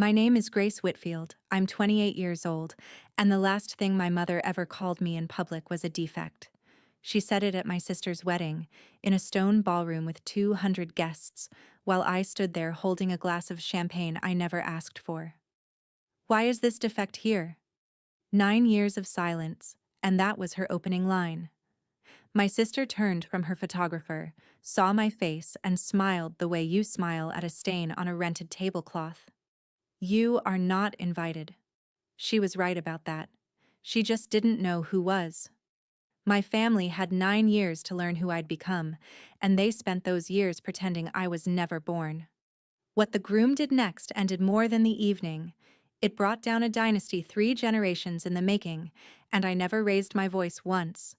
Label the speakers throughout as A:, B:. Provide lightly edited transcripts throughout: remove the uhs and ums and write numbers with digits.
A: My name is Grace Whitfield. I'm 28 years old, and the last thing my mother ever called me in public was a defect. She said it at my sister's wedding, in a stone ballroom with 200 guests, while I stood there holding a glass of champagne I never asked for. Why is this defect here? 9 years of silence, and that was her opening line. My sister turned from her photographer, saw my face, and smiled the way you smile at a stain on a rented tablecloth. You are not invited. She was right about that. She just didn't know who was. My family had 9 years to learn who I'd become, and they spent those years pretending I was never born. What the groom did next ended more than the evening. It brought down a dynasty 3 generations in the making, and I never raised my voice once.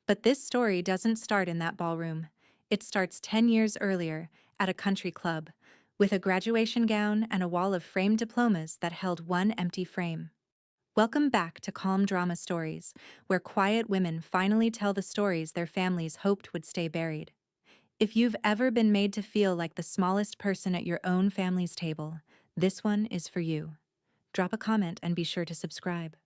A: But this story doesn't start in that ballroom. It starts 10 years earlier, at a country club, with a graduation gown and a wall of framed diplomas that held one empty frame. Welcome back to Calm Drama Stories, where quiet women finally tell the stories their families hoped would stay buried. If you've ever been made to feel like the smallest person at your own family's table, this one is for you. Drop a comment and be sure to subscribe.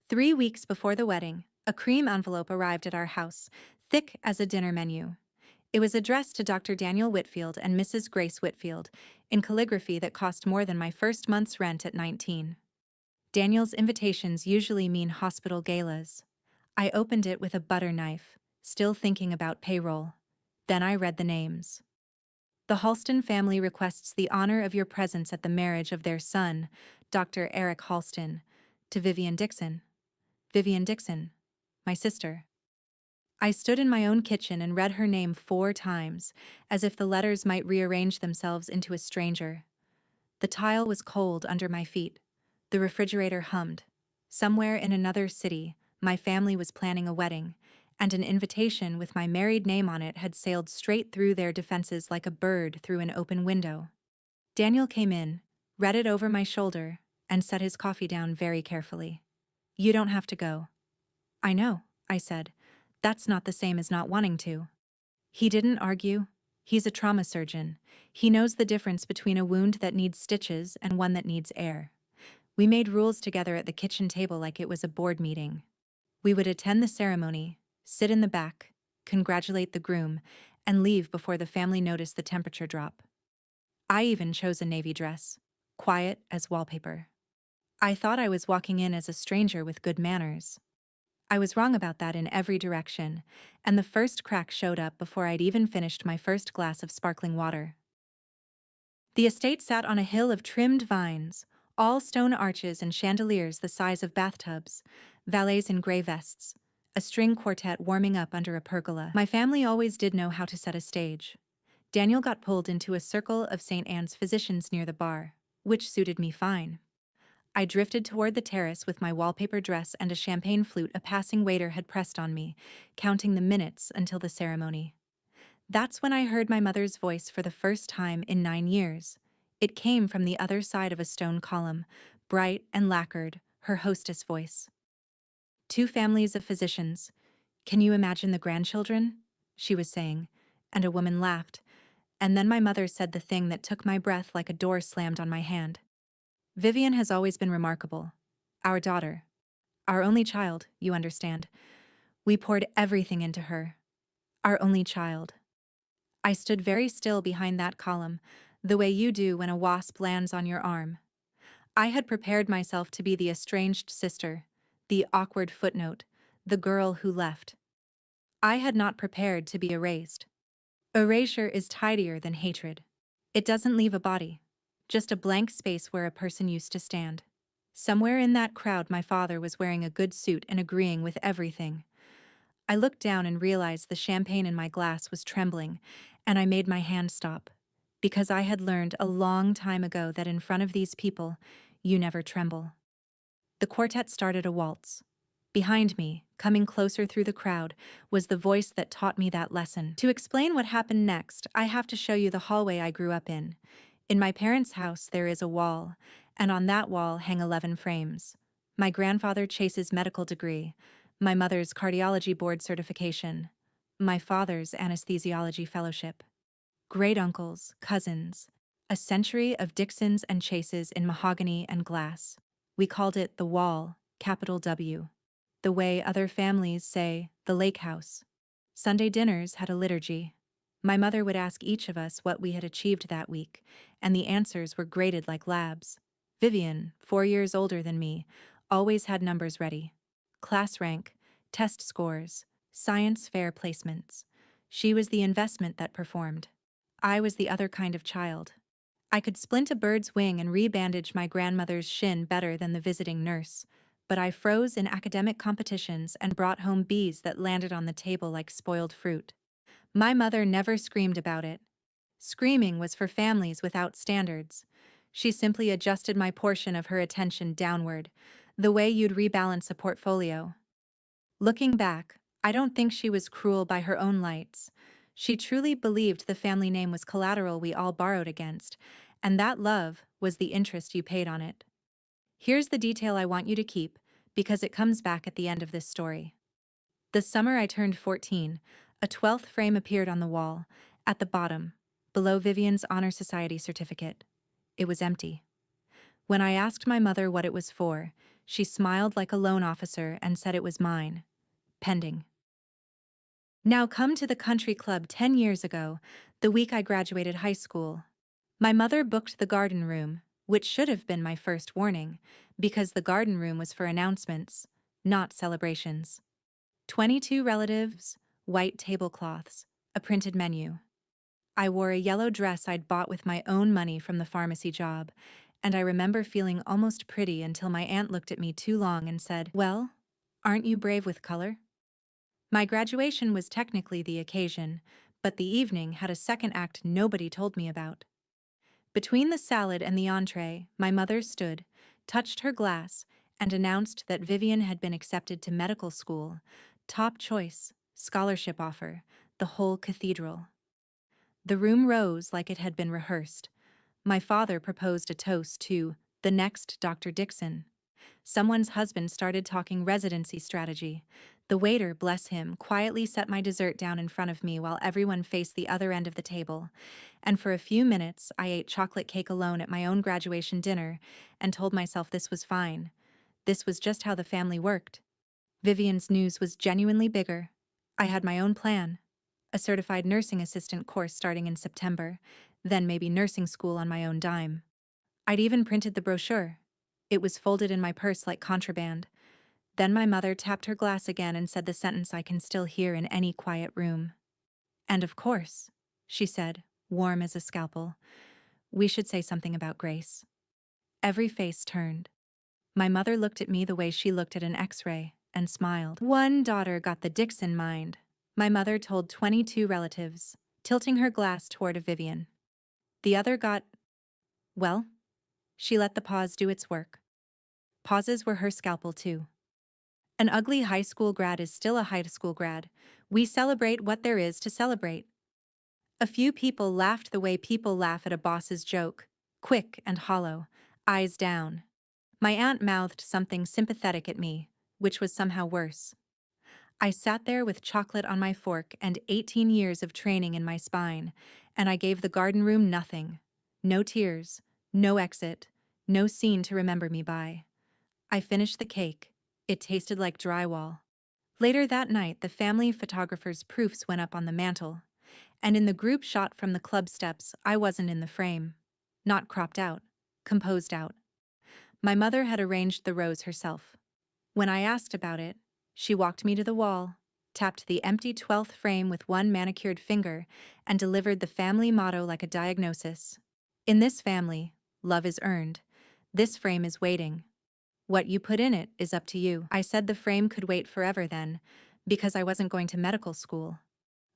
A: 3 weeks before the wedding, a cream envelope arrived at our house, thick as a dinner menu. It was addressed to Dr. Daniel Whitfield and Mrs. Grace Whitfield, in calligraphy that cost more than my first month's rent at 19. Daniel's invitations usually mean hospital galas. I opened it with a butter knife, still thinking about payroll. Then I read the names. The Halston family requests the honor of your presence at the marriage of their son, Dr. Eric Halston, to Vivian Dixon. Vivian Dixon, my sister. I stood in my own kitchen and read her name 4 times, as if the letters might rearrange themselves into a stranger. The tile was cold under my feet. The refrigerator hummed. Somewhere in another city, my family was planning a wedding, and an invitation with my married name on it had sailed straight through their defenses like a bird through an open window. Daniel came in, read it over my shoulder, and set his coffee down very carefully. You don't have to go. I know, I said. That's not the same as not wanting to. He didn't argue. He's a trauma surgeon. He knows the difference between a wound that needs stitches and one that needs air. We made rules together at the kitchen table like it was a board meeting. We would attend the ceremony, sit in the back, congratulate the groom, and leave before the family noticed the temperature drop. I even chose a navy dress, quiet as wallpaper. I thought I was walking in as a stranger with good manners. I was wrong about that in every direction, and the first crack showed up before I'd even finished my first glass of sparkling water. The estate sat on a hill of trimmed vines, all stone arches and chandeliers the size of bathtubs, valets in gray vests, a string quartet warming up under a pergola. My family always did know how to set a stage. Daniel got pulled into a circle of St. Anne's physicians near the bar, which suited me fine. I drifted toward the terrace with my wallpaper dress and a champagne flute a passing waiter had pressed on me, counting the minutes until the ceremony. That's when I heard my mother's voice for the first time in 9 years. It came from the other side of a stone column, bright and lacquered, her hostess voice. 2 families of physicians. Can you imagine the grandchildren? She was saying, and a woman laughed, and then my mother said the thing that took my breath like a door slammed on my hand. Vivian has always been remarkable. Our daughter. Our only child, you understand. We poured everything into her. Our only child. I stood very still behind that column, the way you do when a wasp lands on your arm. I had prepared myself to be the estranged sister, the awkward footnote, the girl who left. I had not prepared to be erased. Erasure is tidier than hatred. It doesn't leave a body, just a blank space where a person used to stand. Somewhere in that crowd my father was wearing a good suit and agreeing with everything. I looked down and realized the champagne in my glass was trembling, and I made my hand stop, because I had learned a long time ago that in front of these people, you never tremble. The quartet started a waltz. Behind me, coming closer through the crowd, was the voice that taught me that lesson. To explain what happened next, I have to show you the hallway I grew up in. In my parents' house, there is a wall, and on that wall hang 11 frames. My grandfather Chase's medical degree, my mother's cardiology board certification, my father's anesthesiology fellowship. Great uncles, cousins, A century of Dixons and Chases in mahogany and glass. We called it the Wall, capital W. The way other families say, the lake house. Sunday dinners had a liturgy. My mother would ask each of us what we had achieved that week, and the answers were graded like labs. Vivian, 4 years older than me, always had numbers ready. Class rank, test scores, science fair placements. She was the investment that performed. I was the other kind of child. I could splint a bird's wing and rebandage my grandmother's shin better than the visiting nurse, but I froze in academic competitions and brought home B's that landed on the table like spoiled fruit. My mother never screamed about it. Screaming was for families without standards. She simply adjusted my portion of her attention downward, the way you'd rebalance a portfolio. Looking back, I don't think she was cruel by her own lights. She truly believed the family name was collateral we all borrowed against, and that love was the interest you paid on it. Here's the detail I want you to keep, because it comes back at the end of this story. The summer I turned 14, a 12th frame appeared on the wall, at the bottom, below Vivian's Honor Society certificate. It was empty. When I asked my mother what it was for, she smiled like a loan officer and said it was mine. Pending. Now come to the country club 10 years ago, the week I graduated high school. My mother booked the garden room, which should have been my first warning, because the garden room was for announcements, not celebrations. 22 relatives, white tablecloths, a printed menu. I wore a yellow dress I'd bought with my own money from the pharmacy job, and I remember feeling almost pretty until my aunt looked at me too long and said, "Well, aren't you brave with color?" My graduation was technically the occasion, but the evening had a second act nobody told me about. Between the salad and the entree, my mother stood, touched her glass, and announced that Vivian had been accepted to medical school, top choice, scholarship offer, the whole cathedral. The room rose like it had been rehearsed. My father proposed a toast to the next Dr. Dixon. Someone's husband started talking residency strategy. The waiter, bless him, quietly set my dessert down in front of me while everyone faced the other end of the table. And for a few minutes, I ate chocolate cake alone at my own graduation dinner and told myself this was fine. This was just how the family worked. Vivian's news was genuinely bigger. I had my own plan. A certified nursing assistant course starting in September, then maybe nursing school on my own dime. I'd even printed the brochure. It was folded in my purse like contraband. Then my mother tapped her glass again and said the sentence I can still hear in any quiet room. "And of course," she said, warm as a scalpel, "we should say something about Grace." Every face turned. My mother looked at me the way she looked at an X-ray and smiled. "One daughter got the Dixon mind," my mother told 22 relatives, tilting her glass toward a Vivian. "The other got, well," she let the pause do its work. Pauses were her scalpel too. An ugly high school grad is still a high school grad. We celebrate what there is to celebrate. A few people laughed the way people laugh at a boss's joke, quick and hollow, eyes down. My aunt mouthed something sympathetic at me, which was somehow worse. I sat there with chocolate on my fork and 18 years of training in my spine, and I gave the garden room nothing. No tears, no exit, no scene to remember me by. I finished the cake. It tasted like drywall. Later that night, the family photographer's proofs went up on the mantel, and in the group shot from the club steps, I wasn't in the frame. Not cropped out, composed out. My mother had arranged the rows herself. When I asked about it, she walked me to the wall, tapped the empty 12th frame with one manicured finger, and delivered the family motto like a diagnosis. "In this family, love is earned. This frame is waiting. What you put in it is up to you." I said the frame could wait forever then, because I wasn't going to medical school.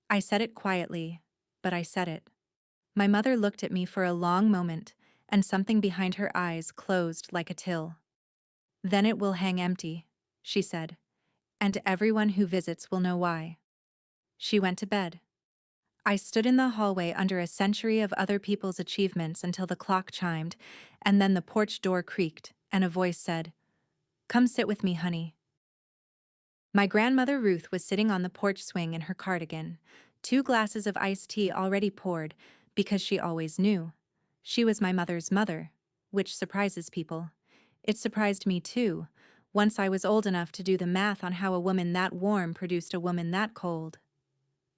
A: I said it quietly, but I said it. My mother looked at me for a long moment, and something behind her eyes closed like a till. "Then it will hang empty," she said, "and everyone who visits will know why." She went to bed. I stood in the hallway under a century of other people's achievements until the clock chimed, and then the porch door creaked, and a voice said, "Come sit with me, honey." My grandmother Ruth was sitting on the porch swing in her cardigan, 2 glasses of iced tea already poured, because she always knew. She was my mother's mother, which surprises people. It surprised me too, once I was old enough to do the math on how a woman that warm produced a woman that cold.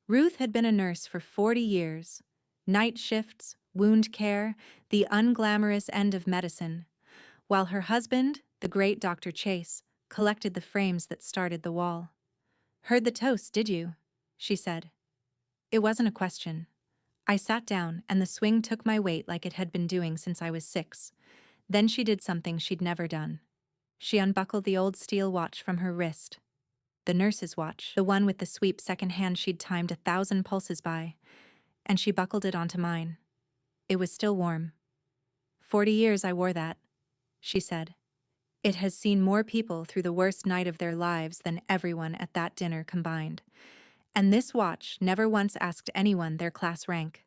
A: Ruth had been a nurse for 40 years. Night shifts, wound care, the unglamorous end of medicine, while her husband, the great Dr. Chase, collected the frames that started the wall. "Heard the toast, did you?" she said. It wasn't a question. I sat down, and the swing took my weight like it had been doing since I was 6. Then she did something she'd never done. She unbuckled the old steel watch from her wrist. The nurse's watch, the one with the sweep second hand she'd timed 1,000 pulses by, and she buckled it onto mine. It was still warm. 40 years I wore that, she said. It has seen more people through the worst night of their lives than everyone at that dinner combined. And this watch never once asked anyone their class rank.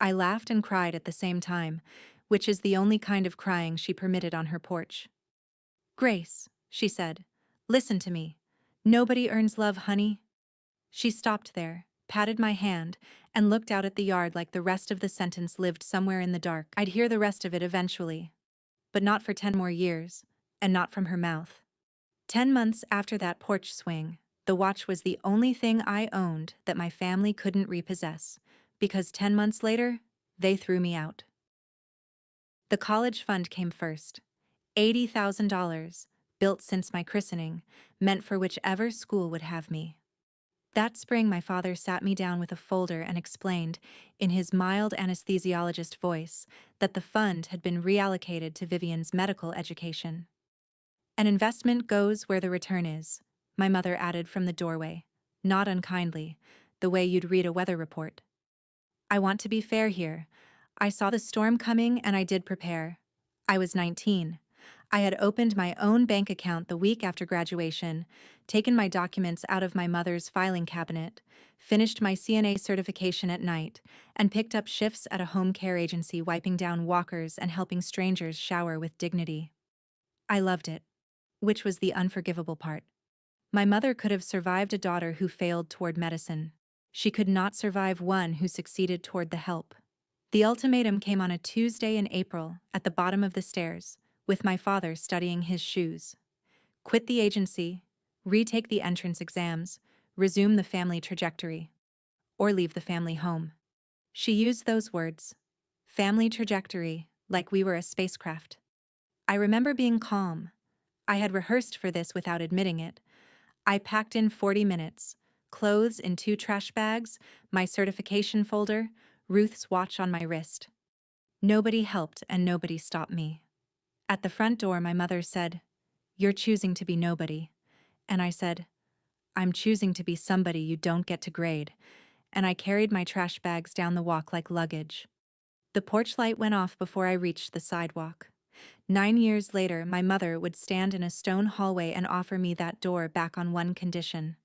A: I laughed and cried at the same time, which is the only kind of crying she permitted on her porch. "Grace," she said, "listen to me. Nobody earns love, honey." She stopped there, patted my hand, and looked out at the yard like the rest of the sentence lived somewhere in the dark. I'd hear the rest of it eventually. But not for 10 more years, and not from her mouth. 10 months after that porch swing, the watch was the only thing I owned that my family couldn't repossess, because 10 months later, they threw me out. The college fund came first. $80,000, built since my christening, meant for whichever school would have me. That spring my father sat me down with a folder and explained, in his mild anesthesiologist voice, that the fund had been reallocated to Vivian's medical education. "An investment goes where the return is," my mother added from the doorway, not unkindly, the way you'd read a weather report. I want to be fair here. I saw the storm coming and I did prepare. I was 19. I had opened my own bank account the week after graduation, taken my documents out of my mother's filing cabinet, finished my CNA certification at night, and picked up shifts at a home care agency wiping down walkers and helping strangers shower with dignity. I loved it, which was the unforgivable part. My mother could have survived a daughter who failed toward medicine. She could not survive one who succeeded toward the help. The ultimatum came on a Tuesday in April, at the bottom of the stairs, with my father studying his shoes. Quit the agency, retake the entrance exams, resume the family trajectory, or leave the family home. She used those words. Family trajectory, like we were a spacecraft. I remember being calm. I had rehearsed for this without admitting it. I packed in 40 minutes, clothes in 2 trash bags, my certification folder, Ruth's watch on my wrist. Nobody helped and nobody stopped me. At the front door, my mother said, "You're choosing to be nobody." And I said, "I'm choosing to be somebody you don't get to grade." And I carried my trash bags down the walk like luggage. The porch light went off before I reached the sidewalk. 9 years later, my mother would stand in a stone hallway and offer me that door back on one condition.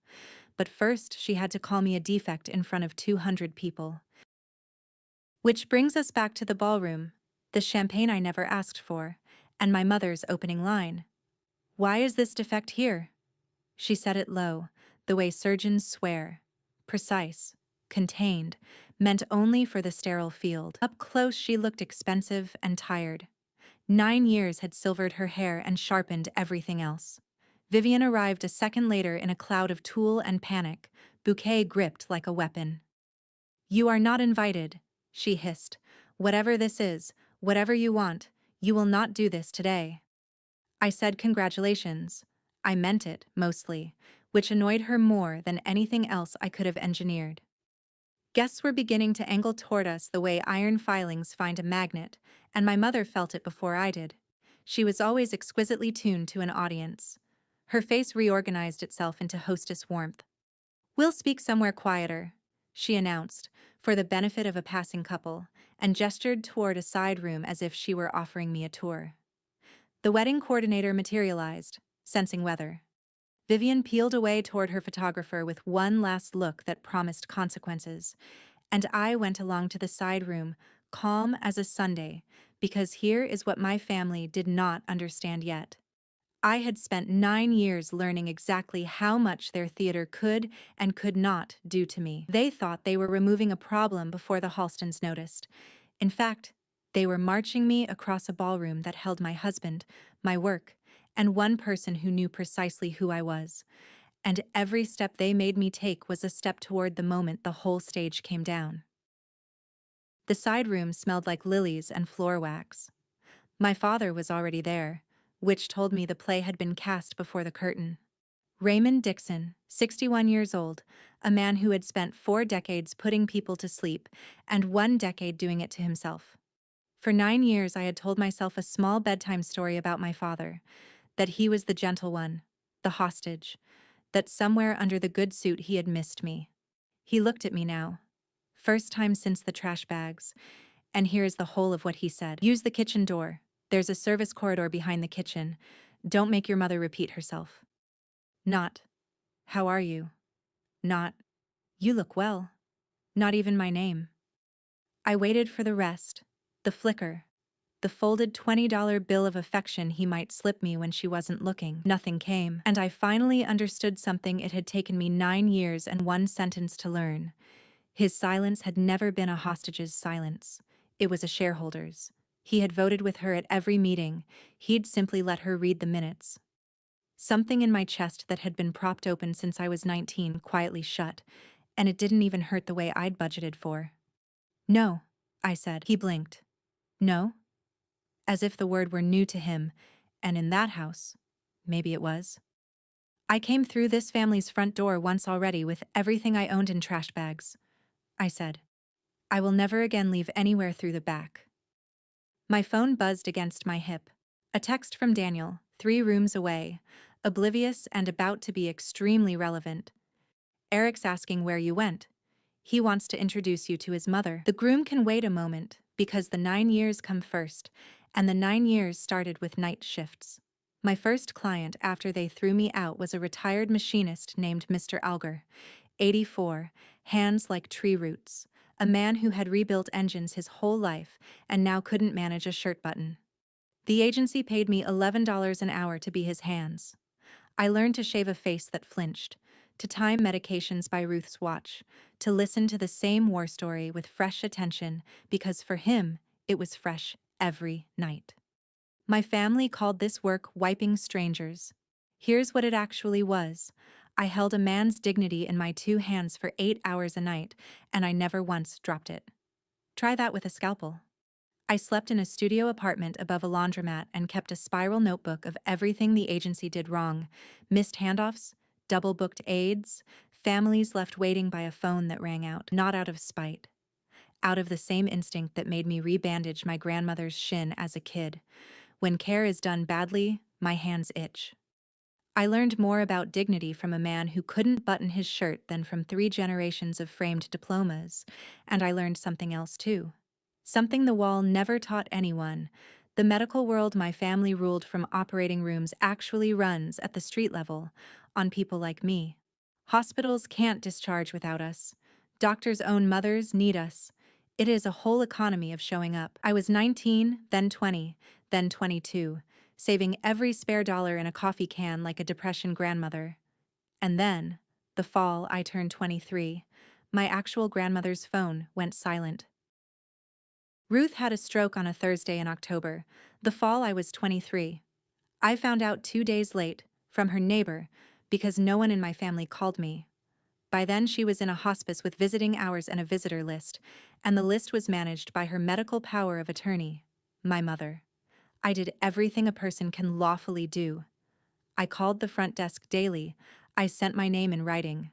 A: But first, she had to call me a defect in front of 200 people. Which brings us back to the ballroom, the champagne I never asked for, and my mother's opening line. "Why is this defect here?" She said it low, the way surgeons swear. Precise, contained, meant only for the sterile field. Up close, she looked expensive and tired. 9 years had silvered her hair and sharpened everything else. Vivian arrived a second later in a cloud of tulle and panic, bouquet gripped like a weapon. "You are not invited," she hissed. "Whatever this is, whatever you want, you will not do this today." I said congratulations. I meant it, mostly, which annoyed her more than anything else I could have engineered. Guests were beginning to angle toward us the way iron filings find a magnet, and my mother felt it before I did. She was always exquisitely tuned to an audience. Her face reorganized itself into hostess warmth. "We'll speak somewhere quieter," she announced, for the benefit of a passing couple, and gestured toward a side room as if she were offering me a tour. The wedding coordinator materialized, sensing weather. Vivian peeled away toward her photographer with one last look that promised consequences, and I went along to the side room, calm as a Sunday, because here is what my family did not understand yet. I had spent 9 years learning exactly how much their theater could and could not do to me. They thought they were removing a problem before the Halstons noticed. In fact, They were marching me across a ballroom that held my husband, my work, and one person who knew precisely who I was. And every step they made me take was a step toward the moment the whole stage came down. The side room smelled like lilies and floor wax. My father was already there, which told me the play had been cast before the curtain. Raymond Dixon, 61 years old, a man who had spent 4 decades putting people to sleep and 1 decade doing it to himself. For 9 years I had told myself a small bedtime story about my father, that he was the gentle one, the hostage, that somewhere under the good suit he had missed me. He looked at me now. First time since the trash bags, and here is the whole of what he said. Use the kitchen door. There's a service corridor behind the kitchen. Don't make your mother repeat herself. Not, how are you? Not, you look well. Not even my name. I waited for the rest, the flicker, the folded $20 bill of affection he might slip me when she wasn't looking. Nothing came, and I finally understood something it had taken me 9 years and 1 sentence to learn. His silence had never been a hostage's silence. It was a shareholder's. He had voted with her at every meeting. He'd simply let her read the minutes. Something in my chest that had been propped open since I was 19 quietly shut, and it didn't even hurt the way I'd budgeted for. No, I said. He blinked. No? As if the word were new to him, and in that house, maybe it was. I came through this family's front door once already with everything I owned in trash bags, I said. I will never again leave anywhere through the back. My phone buzzed against my hip. A text from Daniel, 3 rooms away, oblivious and about to be extremely relevant. Eric's asking where you went. He wants to introduce you to his mother. The groom can wait a moment, because the 9 years come first, and the 9 years started with night shifts. My first client after they threw me out was a retired machinist named Mr. Alger, 84, hands like tree roots, a man who had rebuilt engines his whole life and now couldn't manage a shirt button. The agency paid me $11 an hour to be his hands. I learned to shave a face that flinched, to time medications by Ruth's watch, to listen to the same war story with fresh attention because for him, it was fresh every night. My family called this work wiping strangers. Here's what it actually was. I held a man's dignity in my 2 hands for 8 hours a night, and I never once dropped it. Try that with a scalpel. I slept in a studio apartment above a laundromat and kept a spiral notebook of everything the agency did wrong: missed handoffs, double-booked aides, families left waiting by a phone that rang out, not out of spite. Out of the same instinct that made me rebandage my grandmother's shin as a kid. When care is done badly, my hands itch. I learned more about dignity from a man who couldn't button his shirt than from 3 generations of framed diplomas, and I learned something else too. Something the wall never taught anyone. The medical world my family ruled from operating rooms actually runs at the street level, on people like me. Hospitals can't discharge without us. Doctors' own mothers need us. It is a whole economy of showing up. I was 19, then 20, then 22, saving every spare dollar in a coffee can like a depression grandmother. And then, the fall I turned 23, my actual grandmother's phone went silent. Ruth had a stroke on a Thursday in October, the fall I was 23. I found out 2 days late, from her neighbor, because no one in my family called me. By then she was in a hospice with visiting hours and a visitor list, and the list was managed by her medical power of attorney, my mother. I did everything a person can lawfully do. I called the front desk daily. I sent my name in writing.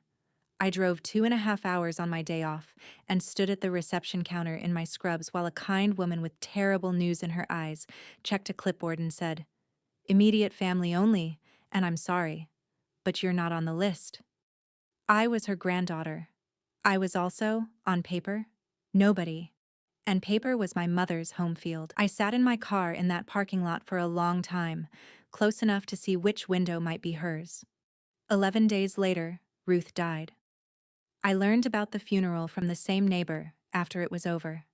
A: I drove 2.5 hours on my day off and stood at the reception counter in my scrubs while a kind woman with terrible news in her eyes checked a clipboard and said, "Immediate family only, and I'm sorry, but you're not on the list." I was her granddaughter. I was also, on paper, nobody. And paper was my mother's home field. I sat in my car in that parking lot for a long time, close enough to see which window might be hers. 11 days later, Ruth died. I learned about the funeral from the same neighbor after it was over.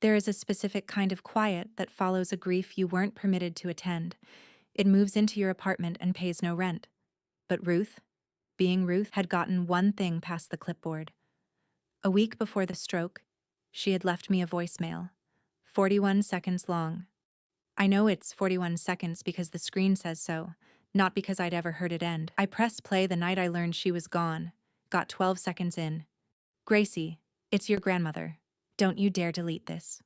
A: There is a specific kind of quiet that follows a grief you weren't permitted to attend. It moves into your apartment and pays no rent. But Ruth, being Ruth, had gotten one thing past the clipboard. A week before the stroke, she had left me a voicemail. 41 seconds long. I know it's 41 seconds because the screen says so, not because I'd ever heard it end. I pressed play the night I learned she was gone. Got 12 seconds in. Gracie, it's your grandmother. Don't you dare delete this.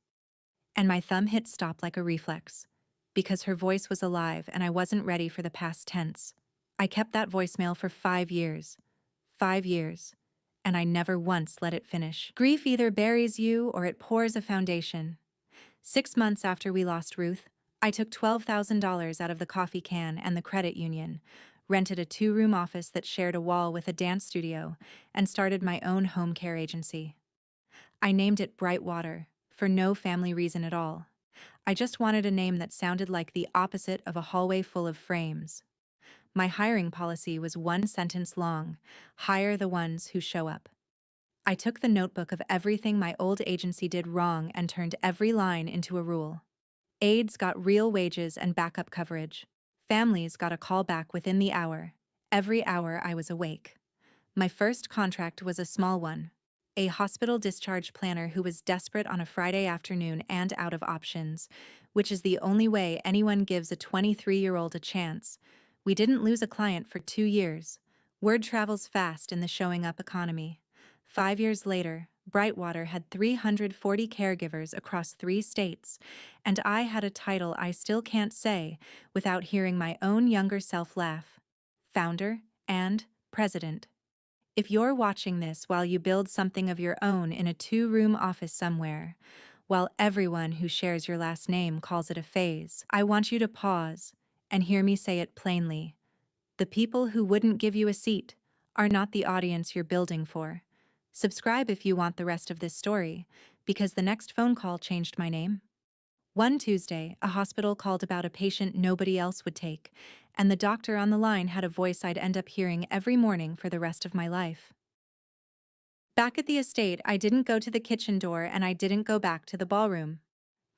A: And my thumb hit stop like a reflex. Because her voice was alive and I wasn't ready for the past tense. I kept that voicemail for 5 years. 5 years. And I never once let it finish. Grief either buries you or it pours a foundation. 6 months after we lost Ruth, I took $12,000 out of the coffee can and the credit union, rented a 2-room office that shared a wall with a dance studio, and started my own home care agency. I named it Brightwater, for no family reason at all. I just wanted a name that sounded like the opposite of a hallway full of frames. My hiring policy was 1 sentence long: hire the ones who show up. I took the notebook of everything my old agency did wrong and turned every line into a rule. Aides got real wages and backup coverage. Families got a call back within the hour. Every hour I was awake. My first contract was a small one. A hospital discharge planner who was desperate on a Friday afternoon and out of options, which is the only way anyone gives a 23-year-old a chance. We didn't lose a client for 2 years. Word travels fast in the showing up economy. 5 years later, Brightwater had 340 caregivers across 3 states, and I had a title I still can't say without hearing my own younger self laugh: founder and president. If you're watching this while you build something of your own in a 2-room office somewhere, while everyone who shares your last name calls it a phase, I want you to pause and hear me say it plainly. The people who wouldn't give you a seat are not the audience you're building for. Subscribe if you want the rest of this story, because the next phone call changed my name. One Tuesday, a hospital called about a patient nobody else would take, and the doctor on the line had a voice I'd end up hearing every morning for the rest of my life. Back at the estate, I didn't go to the kitchen door and I didn't go back to the ballroom.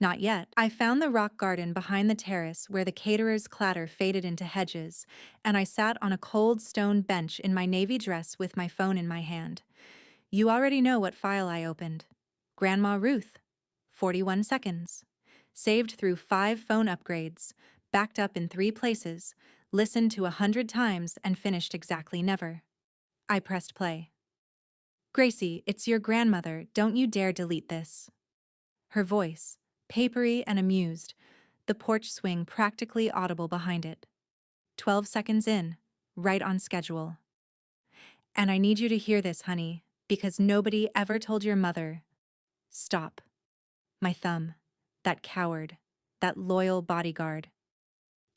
A: Not yet. I found the rock garden behind the terrace where the caterer's clatter faded into hedges, and I sat on a cold stone bench in my navy dress with my phone in my hand. You already know what file I opened. Grandma Ruth. 41 seconds. Saved through 5 phone upgrades, backed up in 3 places, listened to 100 times, and finished exactly never. I pressed play. Gracie, it's your grandmother, don't you dare delete this. Her voice, papery and amused, the porch swing practically audible behind it. 12 seconds in, right on schedule. And I need you to hear this, honey, because nobody ever told your mother. Stop. My thumb. That coward. That loyal bodyguard.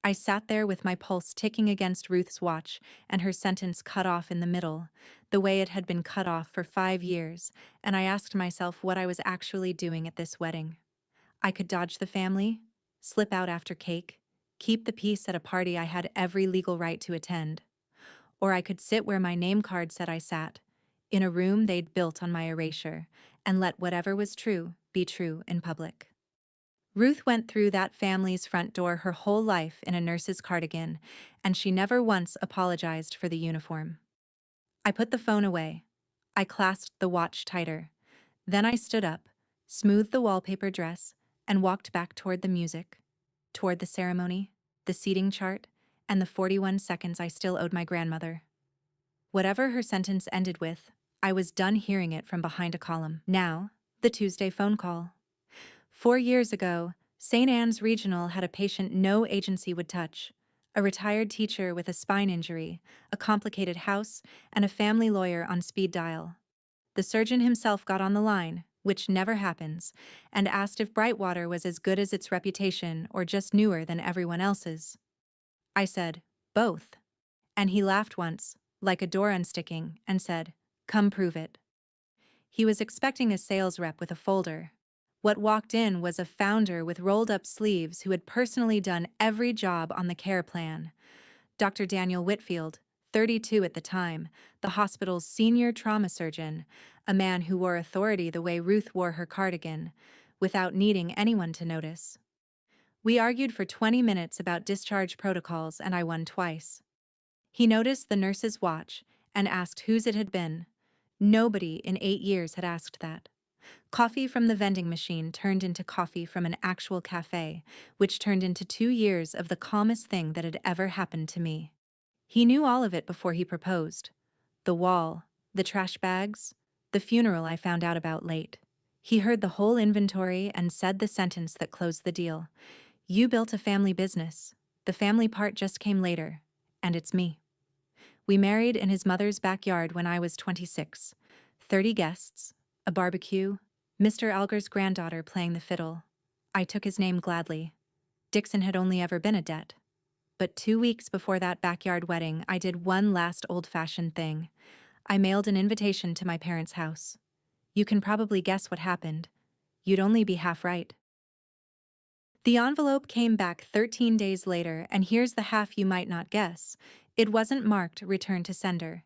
A: I sat there with my pulse ticking against Ruth's watch and her sentence cut off in the middle, the way it had been cut off for 5 years, and I asked myself what I was actually doing at this wedding. I could dodge the family, slip out after cake, keep the peace at a party I had every legal right to attend. Or I could sit where my name card said I sat, in a room they'd built on my erasure, and let whatever was true be true in public. Ruth went through that family's front door her whole life in a nurse's cardigan, and she never once apologized for the uniform. I put the phone away. I clasped the watch tighter. Then I stood up, smoothed the wallpaper dress, and walked back toward the music, toward the ceremony, the seating chart, and the 41 seconds I still owed my grandmother. Whatever her sentence ended with, I was done hearing it from behind a column. Now, the Tuesday phone call. 4 years ago, St. Anne's Regional had a patient no agency would touch. A retired teacher with a spine injury, a complicated house, and a family lawyer on speed dial. The surgeon himself got on the line, which never happens, and asked if Brightwater was as good as its reputation or just newer than everyone else's. I said, both. And he laughed once, like a door unsticking, and said, come prove it. He was expecting a sales rep with a folder. What walked in was a founder with rolled-up sleeves who had personally done every job on the care plan. Dr. Daniel Whitfield, 32 at the time, the hospital's senior trauma surgeon, a man who wore authority the way Ruth wore her cardigan, without needing anyone to notice. We argued for 20 minutes about discharge protocols, and I won twice. He noticed the nurse's watch and asked whose it had been. Nobody in 8 years had asked that. Coffee from the vending machine turned into coffee from an actual cafe, which turned into 2 years of the calmest thing that had ever happened to me. He knew all of it before he proposed. The wall, the trash bags, the funeral I found out about late. He heard the whole inventory and said the sentence that closed the deal. You built a family business. The family part just came later. And it's me. We married in his mother's backyard when I was 26. 30 guests, a barbecue, Mr. Alger's granddaughter playing the fiddle. I took his name gladly. Dixon had only ever been a debt. But 2 weeks before that backyard wedding, I did one last old-fashioned thing. I mailed an invitation to my parents' house. You can probably guess what happened. You'd only be half right. The envelope came back 13 days later, and here's the half you might not guess. It wasn't marked "Return to Sender."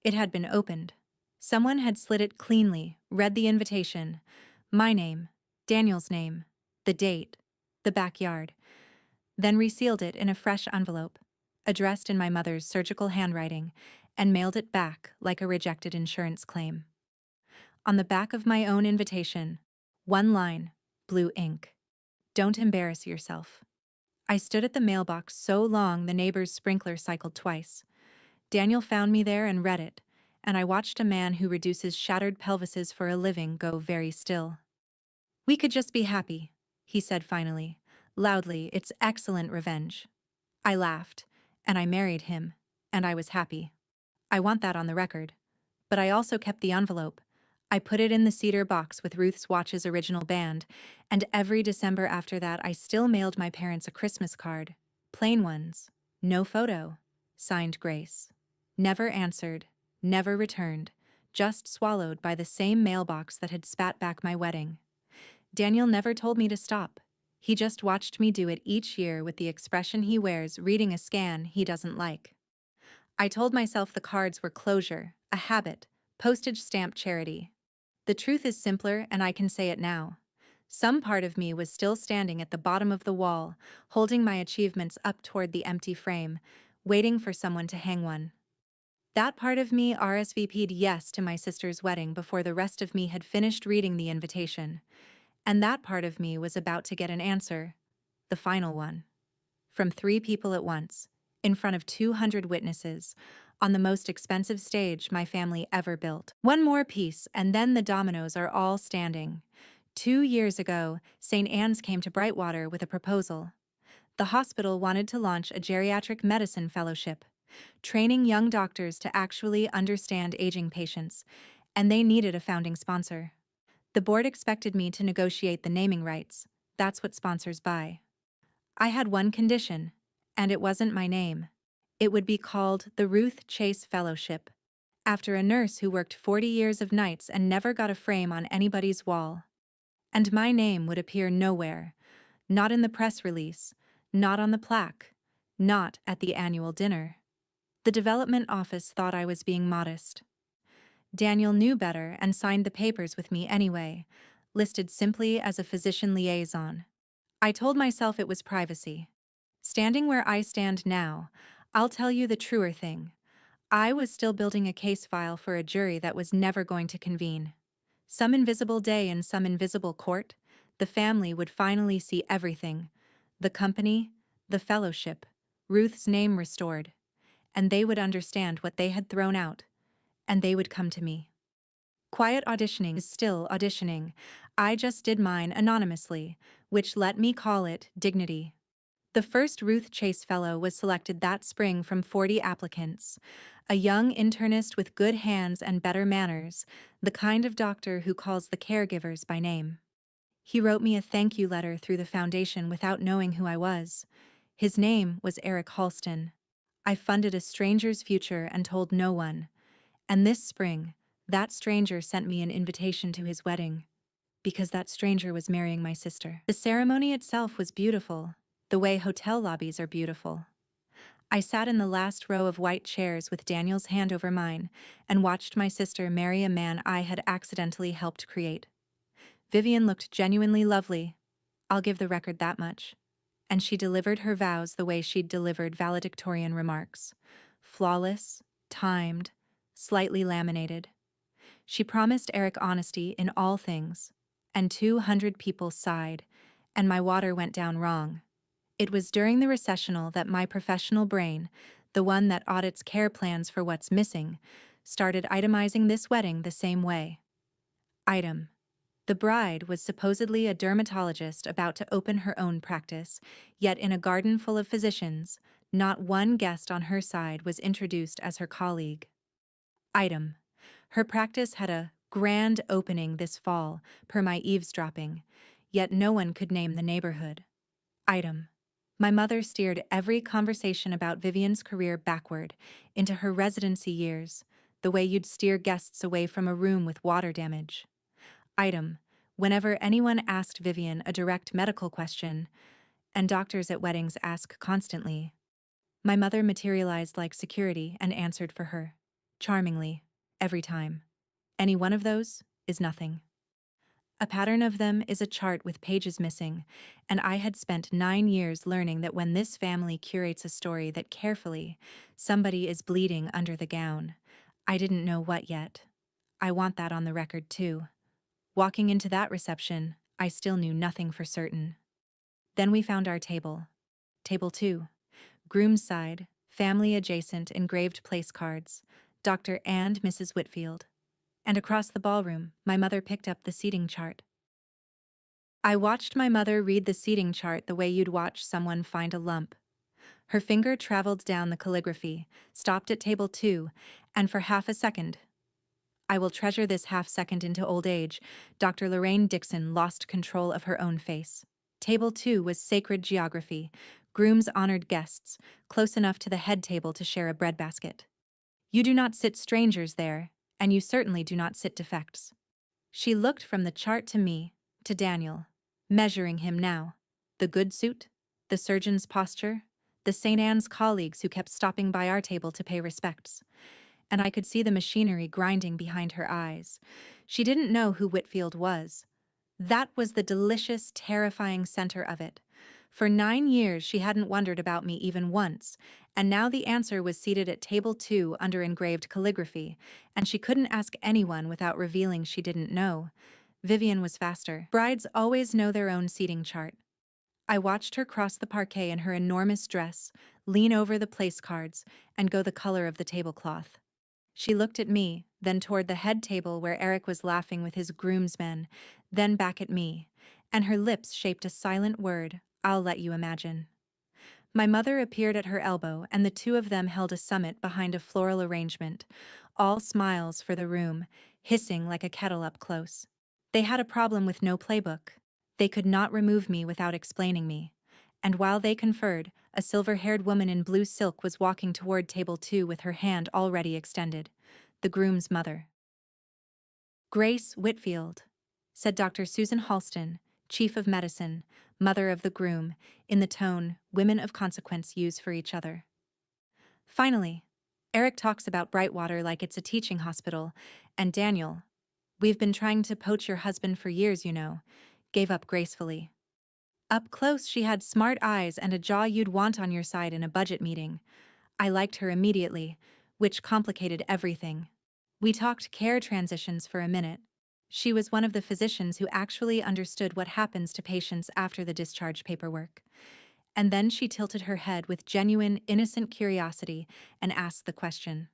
A: It had been opened. Someone had slit it cleanly, read the invitation. My name, Daniel's name, the date, the backyard. Then resealed it in a fresh envelope, addressed in my mother's surgical handwriting, and mailed it back like a rejected insurance claim. On the back of my own invitation, one line, blue ink. Don't embarrass yourself. I stood at the mailbox so long the neighbor's sprinkler cycled twice. Daniel found me there and read it, and I watched a man who reduces shattered pelvises for a living go very still. We could just be happy, he said finally, loudly. It's excellent revenge. I laughed, and I married him, and I was happy. I want that on the record. But I also kept the envelope. I put it in the cedar box with Ruth's Watch's original band, and every December after that I still mailed my parents a Christmas card. Plain ones. No photo. Signed Grace. Never answered. Never returned. Just swallowed by the same mailbox that had spat back my wedding. Daniel never told me to stop. He just watched me do it each year with the expression he wears reading a scan he doesn't like. I told myself the cards were closure, a habit, postage stamp charity. The truth is simpler, and I can say it now. Some part of me was still standing at the bottom of the wall, holding my achievements up toward the empty frame, waiting for someone to hang one. That part of me RSVP'd yes to my sister's wedding before the rest of me had finished reading the invitation. And that part of me was about to get an answer, the final one. From 3 people at once, in front of 200 witnesses, on the most expensive stage my family ever built. One more piece, and then the dominoes are all standing. 2 years ago, St. Anne's came to Brightwater with a proposal. The hospital wanted to launch a geriatric medicine fellowship, training young doctors to actually understand aging patients, and they needed a founding sponsor. The board expected me to negotiate the naming rights. That's what sponsors buy. I had one condition, and it wasn't my name. It would be called the Ruth Chase Fellowship, after a nurse who worked 40 years of nights and never got a frame on anybody's wall. And my name would appear nowhere, not in the press release, not on the plaque, not at the annual dinner. The development office thought I was being modest. Daniel knew better and signed the papers with me anyway, listed simply as a physician liaison. I told myself it was privacy. Standing where I stand now, I'll tell you the truer thing. I was still building a case file for a jury that was never going to convene. Some invisible day in some invisible court, the family would finally see everything. The company, the fellowship, Ruth's name restored. And they would understand what they had thrown out. And they would come to me. Quiet auditioning is still auditioning. I just did mine anonymously, which let me call it dignity. The first Ruth Chase Fellow was selected that spring from 40 applicants. A young internist with good hands and better manners, the kind of doctor who calls the caregivers by name. He wrote me a thank you letter through the foundation without knowing who I was. His name was Eric Halston. I funded a stranger's future and told no one. And this spring, that stranger sent me an invitation to his wedding, because that stranger was marrying my sister. The ceremony itself was beautiful, the way hotel lobbies are beautiful. I sat in the last row of white chairs with Daniel's hand over mine and watched my sister marry a man I had accidentally helped create. Vivian looked genuinely lovely, I'll give the record that much. And she delivered her vows the way she'd delivered valedictorian remarks. Flawless, timed, slightly laminated. She promised Eric honesty in all things. And 200 people sighed, and my water went down wrong. It was during the recessional that my professional brain, the one that audits care plans for what's missing, started itemizing this wedding the same way. Item. The bride was supposedly a dermatologist about to open her own practice, yet in a garden full of physicians, not one guest on her side was introduced as her colleague. Item. Her practice had a grand opening this fall, per my eavesdropping, yet no one could name the neighborhood. Item. My mother steered every conversation about Vivian's career backward, into her residency years, the way you'd steer guests away from a room with water damage. Item. Whenever anyone asked Vivian a direct medical question, and doctors at weddings ask constantly, my mother materialized like security and answered for her. Charmingly. Every time. Any one of those is nothing. A pattern of them is a chart with pages missing, and I had spent 9 years learning that when this family curates a story that carefully, somebody is bleeding under the gown. I didn't know what yet. I want that on the record too. Walking into that reception, I still knew nothing for certain. Then we found our table. Table 2. Groom's side, family adjacent engraved place cards, Dr. and Mrs. Whitfield. And across the ballroom, my mother picked up the seating chart. I watched my mother read the seating chart the way you'd watch someone find a lump. Her finger traveled down the calligraphy, stopped at table 2, and for half a second, I will treasure this half second into old age, Dr. Lorraine Dixon lost control of her own face. Table 2 was sacred geography, groom's honored guests, close enough to the head table to share a breadbasket. You do not sit strangers there, and you certainly do not sit defects. She looked from the chart to me, to Daniel, measuring him now. The good suit, the surgeon's posture, the St. Anne's colleagues who kept stopping by our table to pay respects. And I could see the machinery grinding behind her eyes. She didn't know who Whitfield was. That was the delicious, terrifying center of it. For 9 years she hadn't wondered about me even once, and now the answer was seated at table 2 under engraved calligraphy, and she couldn't ask anyone without revealing she didn't know. Vivian was faster. Brides always know their own seating chart. I watched her cross the parquet in her enormous dress, lean over the place cards, and go the color of the tablecloth. She looked at me, then toward the head table where Eric was laughing with his groomsmen, then back at me, and her lips shaped a silent word, I'll let you imagine. My mother appeared at her elbow, and the two of them held a summit behind a floral arrangement, all smiles for the room, hissing like a kettle up close. They had a problem with no playbook. They could not remove me without explaining me. And while they conferred, a silver-haired woman in blue silk was walking toward table 2 with her hand already extended. The groom's mother. Grace Whitfield, said Dr. Susan Halston, chief of medicine, mother of the groom, in the tone women of consequence use for each other. Finally, Eric talks about Brightwater like it's a teaching hospital, and Daniel, we've been trying to poach your husband for years, you know, gave up gracefully. Up close she had smart eyes and a jaw you'd want on your side in a budget meeting. I liked her immediately, which complicated everything. We talked care transitions for a minute. She was one of the physicians who actually understood what happens to patients after the discharge paperwork. And then she tilted her head with genuine, innocent curiosity and asked the question.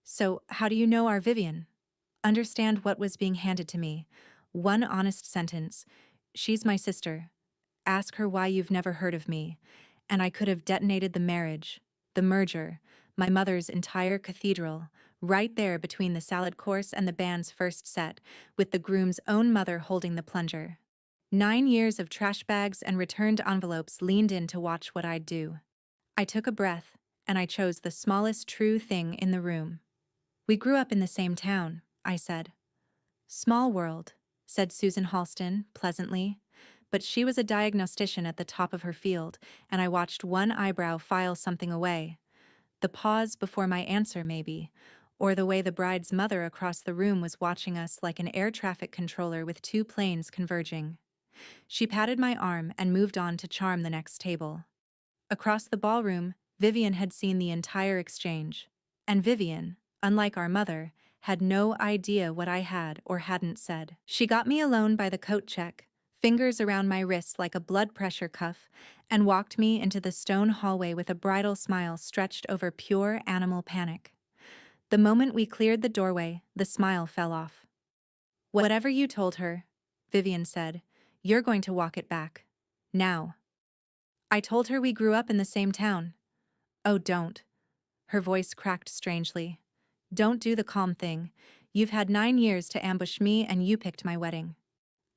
A: So, how do you know our Vivian? Understand what was being handed to me. One honest sentence. She's my sister. Ask her why you've never heard of me. And I could have detonated the marriage, the merger, my mother's entire cathedral, right there between the salad course and the band's first set, with the groom's own mother holding the plunger. 9 years of trash bags and returned envelopes leaned in to watch what I'd do. I took a breath, and I chose the smallest true thing in the room. We grew up in the same town, I said. Small world, said Susan Halston, pleasantly. But she was a diagnostician at the top of her field, and I watched one eyebrow file something away. The pause before my answer, maybe, or the way the bride's mother across the room was watching us like an air traffic controller with 2 planes converging. She patted my arm and moved on to charm the next table. Across the ballroom, Vivian had seen the entire exchange. And Vivian, unlike our mother, had no idea what I had or hadn't said. She got me alone by the coat check, fingers around my wrists like a blood pressure cuff, and walked me into the stone hallway with a bridal smile stretched over pure animal panic. The moment we cleared the doorway, the smile fell off. "Whatever you told her," Vivian said, "you're going to walk it back. Now." I told her we grew up in the same town. "Oh, don't." Her voice cracked strangely. "Don't do the calm thing. You've had 9 years to ambush me and you picked my wedding."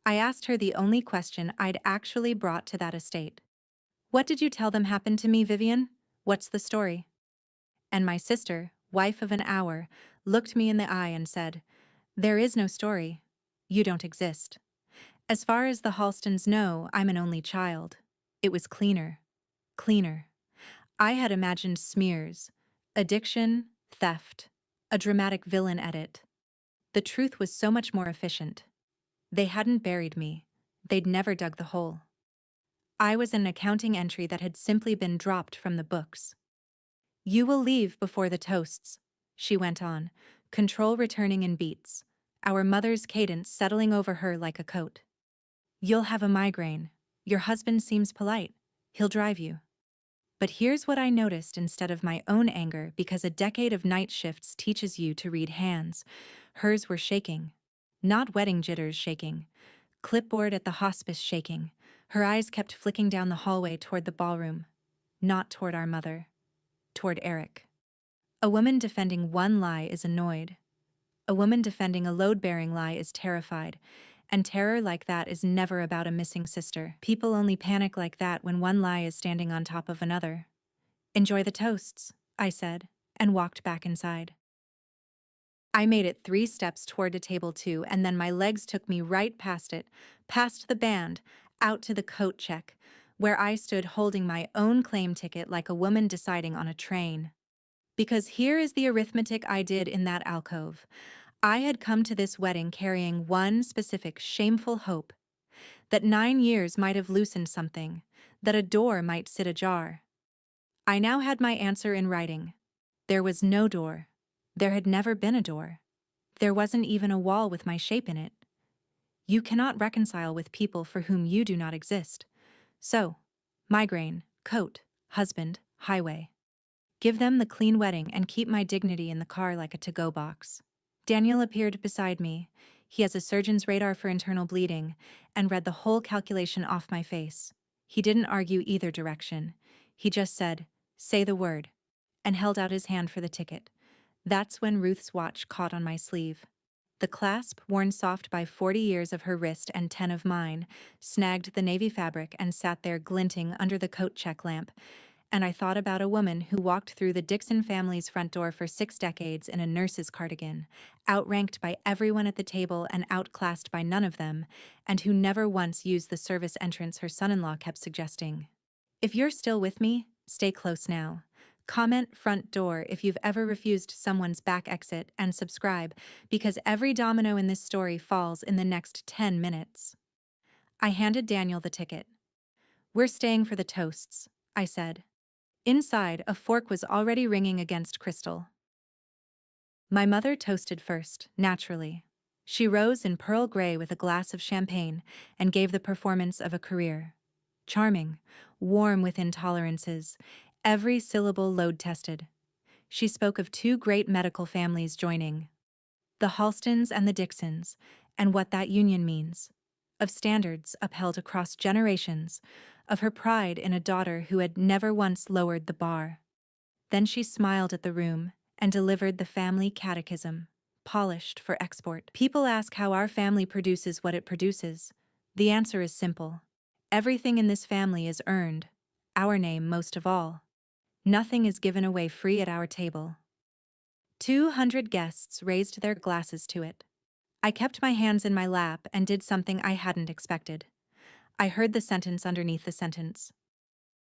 A: I asked her the only question I'd actually brought to that estate. "What did you tell them happened to me, Vivian? What's the story?" And my sister, wife of an hour, looked me in the eye and said, "There is no story. You don't exist. As far as the Halstons know, I'm an only child." It was cleaner. Cleaner. I had imagined smears, addiction, theft, a dramatic villain edit. The truth was so much more efficient. They hadn't buried me. They'd never dug the hole. I was an accounting entry that had simply been dropped from the books. "You will leave before the toasts," she went on, control returning in beats, our mother's cadence settling over her like a coat. "You'll have a migraine. Your husband seems polite. He'll drive you." But here's what I noticed instead of my own anger, because a decade of night shifts teaches you to read hands. Hers were shaking. Not wedding jitters shaking. Clipboard at the hospice shaking. Her eyes kept flicking down the hallway toward the ballroom. Not toward our mother. Toward Eric. A woman defending one lie is annoyed. A woman defending a load-bearing lie is terrified. And terror like that is never about a missing sister. People only panic like that when one lie is standing on top of another. "Enjoy the toasts," I said, and walked back inside. I made it 3 steps toward a table 2, and then my legs took me right past it, past the band, out to the coat check, where I stood holding my own claim ticket like a woman deciding on a train. Because here is the arithmetic I did in that alcove. I had come to this wedding carrying one specific shameful hope: that 9 years might have loosened something, that a door might sit ajar. I now had my answer in writing. There was no door. There had never been a door. There wasn't even a wall with my shape in it. You cannot reconcile with people for whom you do not exist. So, migraine, coat, husband, highway. Give them the clean wedding and keep my dignity in the car like a to-go box. Daniel appeared beside me. He has a surgeon's radar for internal bleeding, and read the whole calculation off my face. He didn't argue either direction. He just said, "Say the word," and held out his hand for the ticket. That's when Ruth's watch caught on my sleeve. The clasp, worn soft by 40 years of her wrist and 10 of mine, snagged the navy fabric and sat there glinting under the coat check lamp. And I thought about a woman who walked through the Dixon family's front door for 6 decades in a nurse's cardigan, outranked by everyone at the table and outclassed by none of them, and who never once used the service entrance her son-in-law kept suggesting. If you're still with me, stay close now. Comment "front door" if you've ever refused someone's back exit, and subscribe, because every domino in this story falls in the next 10 minutes. I handed Daniel the ticket. "We're staying for the toasts," I said. Inside, a fork was already ringing against crystal. My mother toasted first, naturally. She rose in pearl gray with a glass of champagne and gave the performance of a career. Charming, warm with intolerances, every syllable load-tested. She spoke of 2 great medical families joining, the Halstons and the Dixons, and what that union means. Of standards upheld across generations, of her pride in a daughter who had never once lowered the bar. Then she smiled at the room and delivered the family catechism, polished for export. People ask how our family produces what it produces. The answer is simple. Everything in this family is earned, our name most of all. Nothing is given away free at our table. 200 guests raised their glasses to it. I kept my hands in my lap and did something I hadn't expected. I heard the sentence underneath the sentence.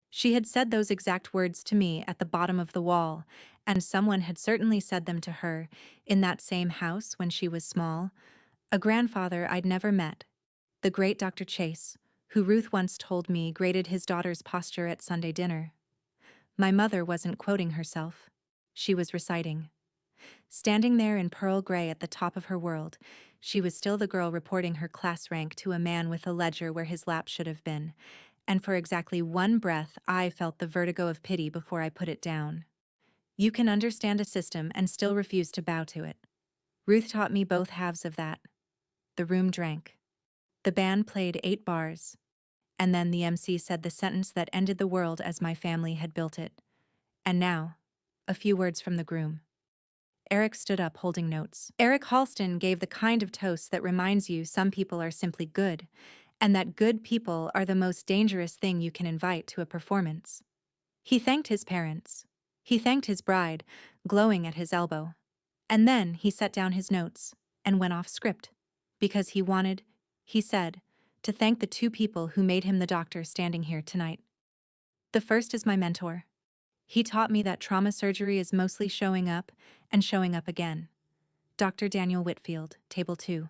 A: She had said those exact words to me at the bottom of the wall, and someone had certainly said them to her in that same house when she was small. A grandfather I'd never met, the great Dr. Chase, who Ruth once told me graded his daughter's posture at Sunday dinner. My mother wasn't quoting herself. She was reciting. Standing there in pearl gray at the top of her world, she was still the girl reporting her class rank to a man with a ledger where his lap should have been, and for exactly one breath I felt the vertigo of pity before I put it down. You can understand a system and still refuse to bow to it. Ruth taught me both halves of that. The room drank. The band played 8 bars. And then the MC said the sentence that ended the world as my family had built it. And now, a few words from the groom. Eric stood up holding notes. Eric Halston gave the kind of toast that reminds you some people are simply good, and that good people are the most dangerous thing you can invite to a performance. He thanked his parents. He thanked his bride, glowing at his elbow. And then he set down his notes and went off script. Because he wanted, he said, to thank the 2 people who made him the doctor standing here tonight. The first is my mentor. He taught me that trauma surgery is mostly showing up and showing up again. Dr. Daniel Whitfield, Table 2.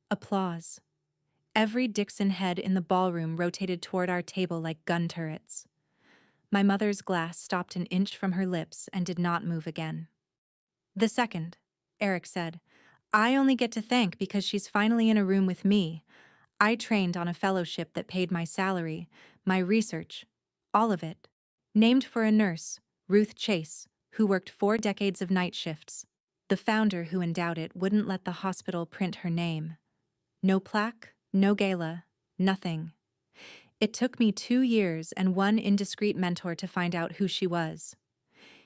A: Applause. Every Dixon head in the ballroom rotated toward our table like gun turrets. My mother's glass stopped an inch from her lips and did not move again. The second, Eric said, I only get to thank because she's finally in a room with me. I trained on a fellowship that paid my salary, my research, all of it. Named for a nurse, Ruth Chase, who worked 4 decades of night shifts. The founder who endowed it wouldn't let the hospital print her name. No plaque, no gala, nothing. It took me 2 years and one indiscreet mentor to find out who she was.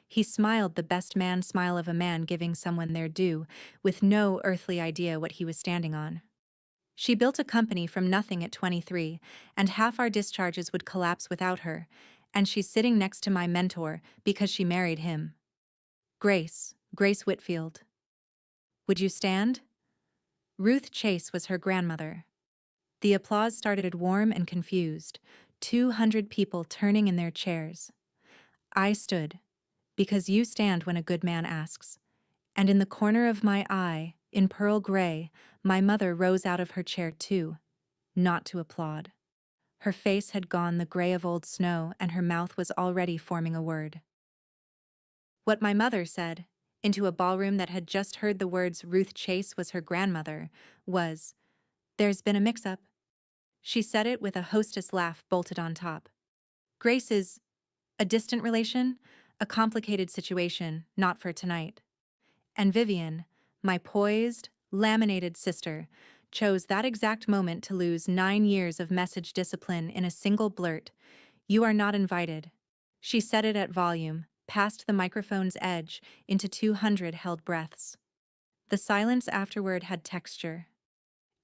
A: He smiled the best man smile of a man giving someone their due, with no earthly idea what he was standing on. She built a company from nothing at 23, and half our discharges would collapse without her, and she's sitting next to my mentor because she married him. Grace Whitfield. Would you stand? Ruth Chase was her grandmother. The applause started warm and confused, 200 people turning in their chairs. I stood, because you stand when a good man asks. And in the corner of my eye, in pearl gray, my mother rose out of her chair too, not to applaud. Her face had gone the gray of old snow and her mouth was already forming a word. What my mother said, into a ballroom that had just heard the words Ruth Chase was her grandmother, was, "There's been a mix-up." She said it with a hostess laugh bolted on top. Grace is a distant relation, a complicated situation, not for tonight. And Vivian, my poised, laminated sister, chose that exact moment to lose 9 years of message discipline in a single blurt. You are not invited. She said it at volume, past the microphone's edge, into 200 held breaths. The silence afterward had texture.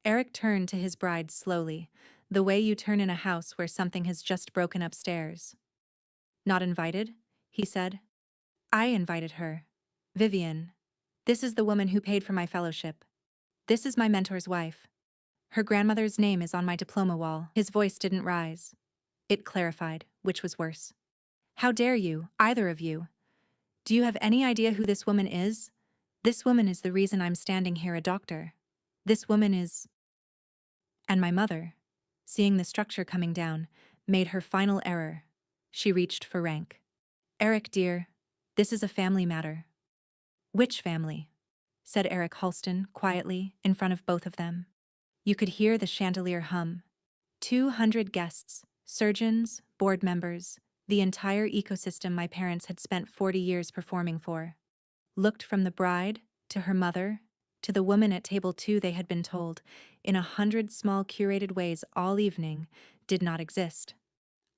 A: Eric turned to his bride slowly, the way you turn in a house where something has just broken upstairs. Not invited? He said. I invited her. Vivian. This is the woman who paid for my fellowship. This is my mentor's wife. Her grandmother's name is on my diploma wall. His voice didn't rise. It clarified, which was worse. How dare you, either of you? Do you have any idea who this woman is? This woman is the reason I'm standing here a doctor. This woman is... And my mother, seeing the structure coming down, made her final error. She reached for rank. Eric, dear, this is a family matter. Which family? Said Eric Halston quietly in front of both of them. You could hear the chandelier hum. 200 guests, surgeons, board members, the entire ecosystem my parents had spent 40 years performing for. Looked from the bride, to her mother, to the woman at table 2 they had been told, in 100 small curated ways all evening, did not exist.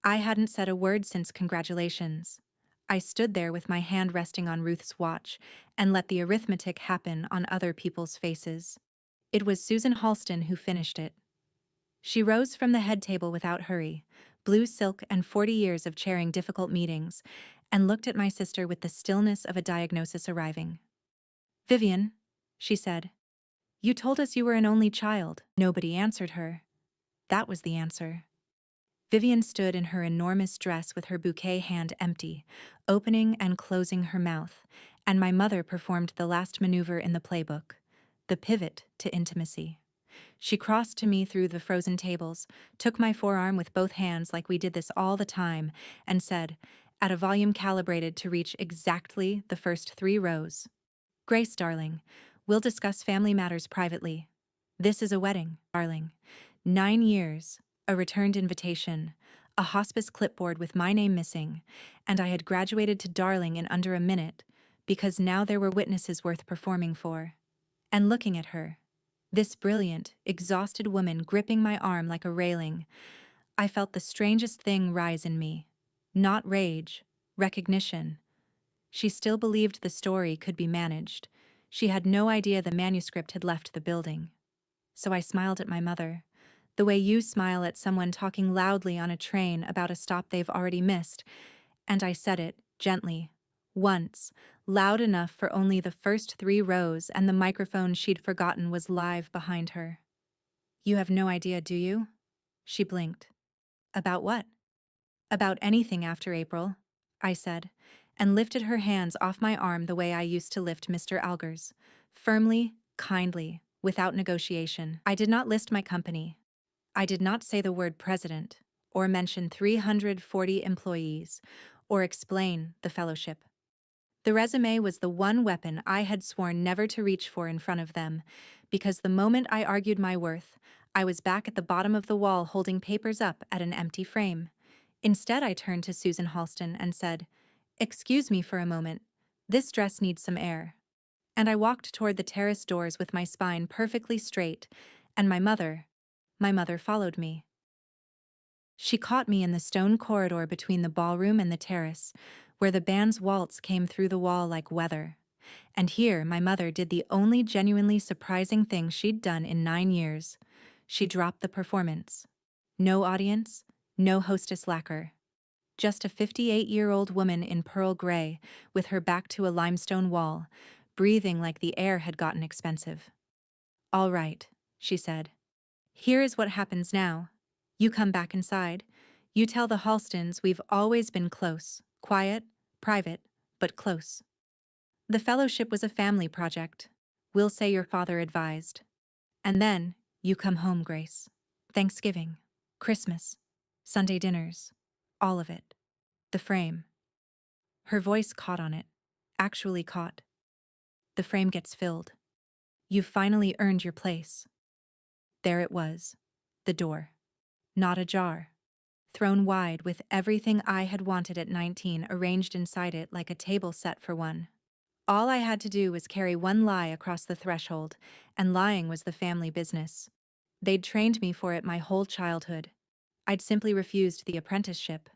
A: I hadn't said a word since congratulations. I stood there with my hand resting on Ruth's watch and let the arithmetic happen on other people's faces. It was Susan Halston who finished it. She rose from the head table without hurry, blue silk and 40 years of chairing difficult meetings, and looked at my sister with the stillness of a diagnosis arriving. Vivian, she said, you told us you were an only child. Nobody answered her. That was the answer. Vivian stood in her enormous dress with her bouquet hand empty, opening and closing her mouth, and my mother performed the last maneuver in the playbook, the pivot to intimacy. She crossed to me through the frozen tables, took my forearm with both hands like we did this all the time, and said, at a volume calibrated to reach exactly the first 3 rows, Grace, darling, we'll discuss family matters privately. This is a wedding, darling. 9 years, a returned invitation, a hospice clipboard with my name missing, and I had graduated to darling in under a minute, because now there were witnesses worth performing for. And looking at her, this brilliant, exhausted woman gripping my arm like a railing, I felt the strangest thing rise in me. Not rage, recognition. She still believed the story could be managed. She had no idea the manuscript had left the building. So I smiled at my mother, the way you smile at someone talking loudly on a train about a stop they've already missed, and I said it, gently, once, loud enough for only the first 3 rows, and the microphone she'd forgotten was live behind her. You have no idea, do you? She blinked. About what? About anything after April, I said, and lifted her hands off my arm the way I used to lift Mr. Alger's, firmly, kindly, without negotiation. I did not list my company. I did not say the word president, or mention 340 employees, or explain the fellowship. The resume was the one weapon I had sworn never to reach for in front of them, because the moment I argued my worth, I was back at the bottom of the wall holding papers up at an empty frame. Instead, I turned to Susan Halston and said, "Excuse me for a moment. This dress needs some air." And I walked toward the terrace doors with my spine perfectly straight, and my mother followed me. She caught me in the stone corridor between the ballroom and the terrace, where the band's waltz came through the wall like weather. And here my mother did the only genuinely surprising thing she'd done in 9 years. She dropped the performance. No audience, no hostess lacquer. Just a 58-year-old woman in pearl gray, with her back to a limestone wall, breathing like the air had gotten expensive. "All right," she said. "Here is what happens now. You come back inside. You tell the Halstons we've always been close, quiet, private, but close. The fellowship was a family project. We'll say your father advised. And then, you come home, Grace. Thanksgiving, Christmas, Sunday dinners, all of it. The frame." Her voice caught on it. Actually caught. "The frame gets filled. You've finally earned your place." There it was. The door. Not ajar. Thrown wide with everything I had wanted at 19 arranged inside it like a table set for one. All I had to do was carry one lie across the threshold, and lying was the family business. They'd trained me for it my whole childhood. I'd simply refused the apprenticeship.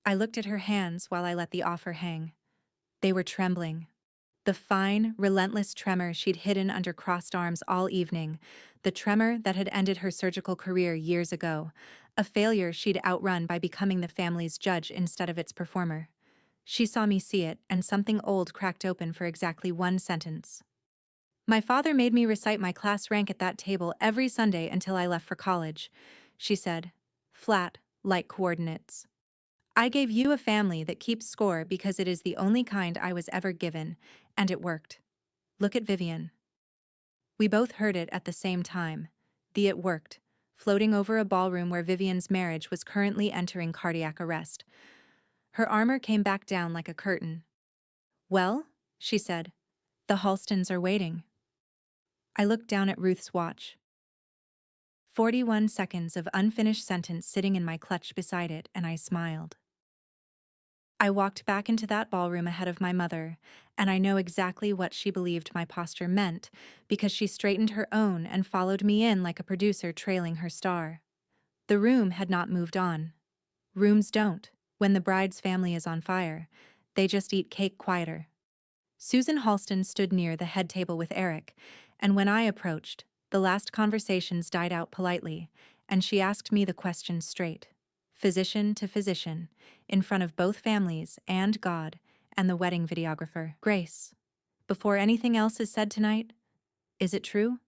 A: I looked at her hands while I let the offer hang. They were trembling. The fine, relentless tremor she'd hidden under crossed arms all evening, the tremor that had ended her surgical career years ago, a failure she'd outrun by becoming the family's judge instead of its performer. She saw me see it, and something old cracked open for exactly one sentence. "My father made me recite my class rank at that table every Sunday until I left for college," she said, flat, like coordinates. "I gave you a family that keeps score because it is the only kind I was ever given, and it worked. Look at Vivian." We both heard it at the same time. The "it worked," floating over a ballroom where Vivian's marriage was currently entering cardiac arrest. Her armor came back down like a curtain. "Well," she said, "the Halstons are waiting." I looked down at Ruth's watch. 41 seconds of unfinished sentence sitting in my clutch beside it, and I smiled. I walked back into that ballroom ahead of my mother, and I know exactly what she believed my posture meant, because she straightened her own and followed me in like a producer trailing her star. The room had not moved on. Rooms don't. When the bride's family is on fire, they just eat cake quieter. Susan Halston stood near the head table with Eric, and when I approached, the last conversations died out politely, and she asked me the question straight. Physician to physician, in front of both families and God and the wedding videographer. "Grace, before anything else is said tonight, is it true?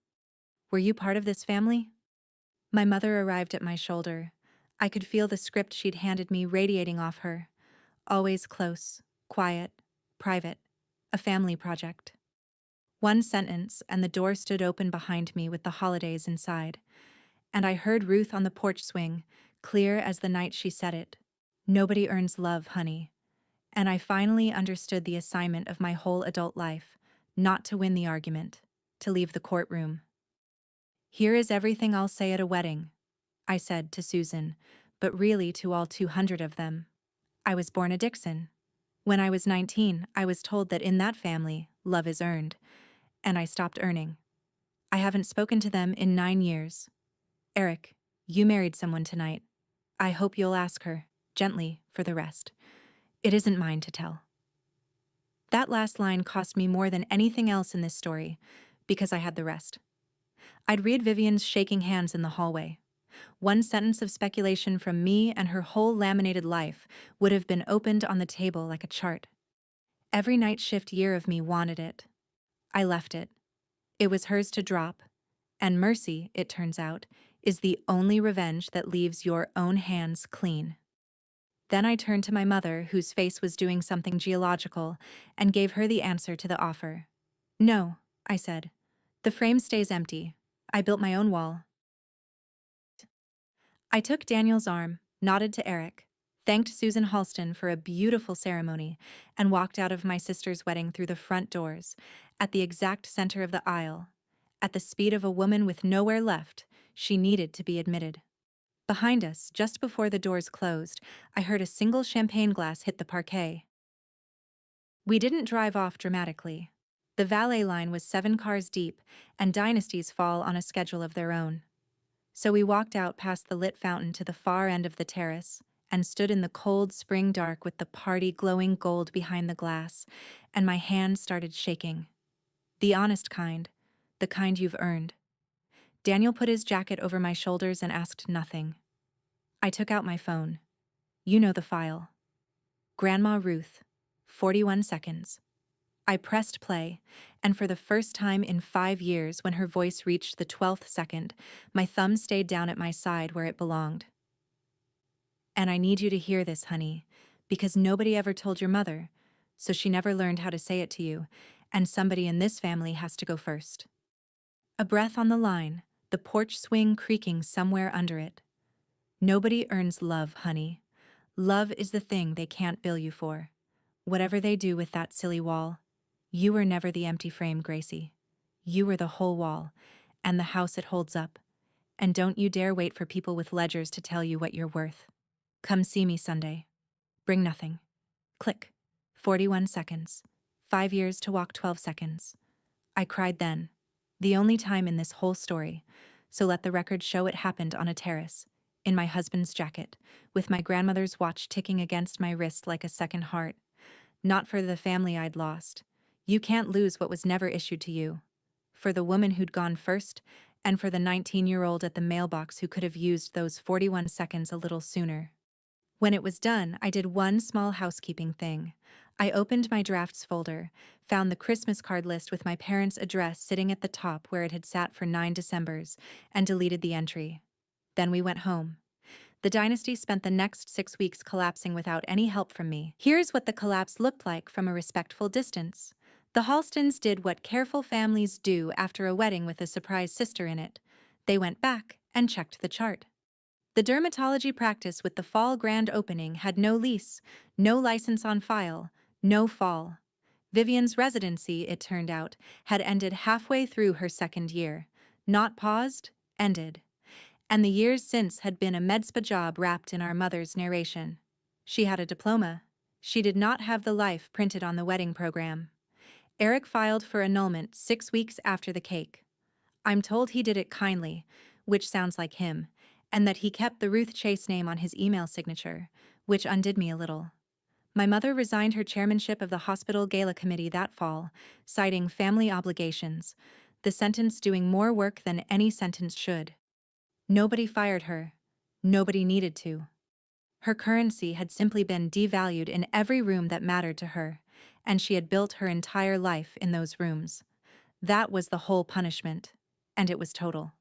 A: Were you part of this family?" My mother arrived at my shoulder. I could feel the script she'd handed me radiating off her. Always close, quiet, private, a family project. One sentence, and the door stood open behind me with the holidays inside. And I heard Ruth on the porch swing, clear as the night she said it. "Nobody earns love, honey." And I finally understood the assignment of my whole adult life. not to win the argument, to leave the courtroom. "Here is everything I'll say at a wedding," I said to Susan, but really to all 200 of them. I was born a Dixon. When I was 19, I was told that in that family, love is earned, and I stopped earning. I haven't spoken to them in 9 years. "Eric, you married someone tonight. I hope you'll ask her, gently, for the rest. It isn't mine to tell." That last line cost me more than anything else in this story, because I had the rest. I'd read Vivian's shaking hands in the hallway. One sentence of speculation from me and her whole laminated life would have been opened on the table like a chart. Every night shift year of me wanted it. I left it. It was hers to drop, and mercy, it turns out, is the only revenge that leaves your own hands clean. Then I turned to my mother, whose face was doing something geological, and gave her the answer to the offer. "No," I said. "The frame stays empty. I built my own wall." I took Daniel's arm, nodded to Eric, thanked Susan Halston for a beautiful ceremony, and walked out of my sister's wedding through the front doors, at the exact center of the aisle. At the speed of a woman with nowhere left, she needed to be admitted. Behind us, just before the doors closed, I heard a single champagne glass hit the parquet. We didn't drive off dramatically. The valet line was 7 cars deep, and dynasties fall on a schedule of their own. So we walked out past the lit fountain to the far end of the terrace, and stood in the cold spring dark with the party glowing gold behind the glass, and my hands started shaking. The honest kind, the kind you've earned. Daniel put his jacket over my shoulders and asked nothing. I took out my phone. You know the file. Grandma Ruth, 41 seconds. I pressed play, and for the first time in 5 years, when her voice reached the 12th second, my thumb stayed down at my side where it belonged. "And I need you to hear this, honey, because nobody ever told your mother, so she never learned how to say it to you, and somebody in this family has to go first." A breath on the line, the porch swing creaking somewhere under it. "Nobody earns love, honey. Love is the thing they can't bill you for. Whatever they do with that silly wall, you were never the empty frame, Gracie. You were the whole wall, and the house it holds up. And don't you dare wait for people with ledgers to tell you what you're worth. Come see me Sunday. Bring nothing." Click. 41 seconds. 5 years to walk 12 seconds. I cried then. The only time in this whole story, so let the record show it happened on a terrace, in my husband's jacket, with my grandmother's watch ticking against my wrist like a second heart. Not for the family I'd lost. You can't lose what was never issued to you. For the woman who'd gone first, and for the 19-year-old at the mailbox who could have used those 41 seconds a little sooner. When it was done, I did one small housekeeping thing. I opened my drafts folder, found the Christmas card list with my parents' address sitting at the top where it had sat for 9 Decembers, and deleted the entry. Then we went home. The dynasty spent the next 6 weeks collapsing without any help from me. Here's what the collapse looked like from a respectful distance. The Halstons did what careful families do after a wedding with a surprise sister in it. They went back and checked the chart. The dermatology practice with the fall grand opening had no lease, no license on file, no fall. Vivian's residency, it turned out, had ended halfway through her 2nd year. Not paused, ended. And the years since had been a med spa job wrapped in our mother's narration. She had a diploma. She did not have the life printed on the wedding program. Eric filed for annulment 6 weeks after the cake. I'm told he did it kindly, which sounds like him, and that he kept the Ruth Chase name on his email signature, which undid me a little. My mother resigned her chairmanship of the hospital gala committee that fall, citing family obligations, the sentence doing more work than any sentence should. Nobody fired her. Nobody needed to. Her currency had simply been devalued in every room that mattered to her, and she had built her entire life in those rooms. That was the whole punishment, and it was total.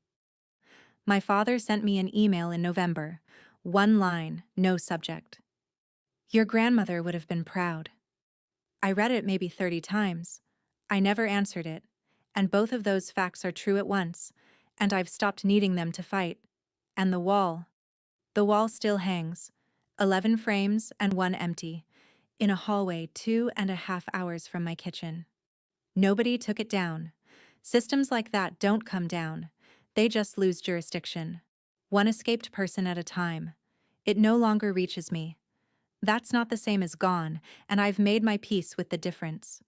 A: My father sent me an email in November. 1 line, no subject. "Your grandmother would have been proud." I read it maybe 30 times. I never answered it, and both of those facts are true at once, and I've stopped needing them to fight. And the wall still hangs, 11 frames and 1 empty, in a hallway 2.5 hours from my kitchen. Nobody took it down. Systems like that don't come down. They just lose jurisdiction. One escaped person at a time. It no longer reaches me. That's not the same as gone, and I've made my peace with the difference.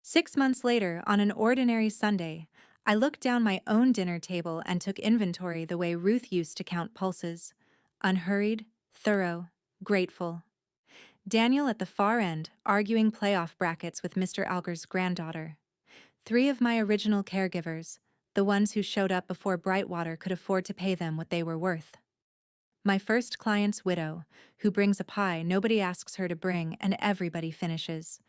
A: 6 months later, on an ordinary Sunday, I looked down my own dinner table and took inventory the way Ruth used to count pulses. Unhurried, thorough, grateful. Daniel at the far end, arguing playoff brackets with Mr. Alger's granddaughter. 3 of my original caregivers, the ones who showed up before Brightwater could afford to pay them what they were worth. My first client's widow, who brings a pie nobody asks her to bring and everybody finishes.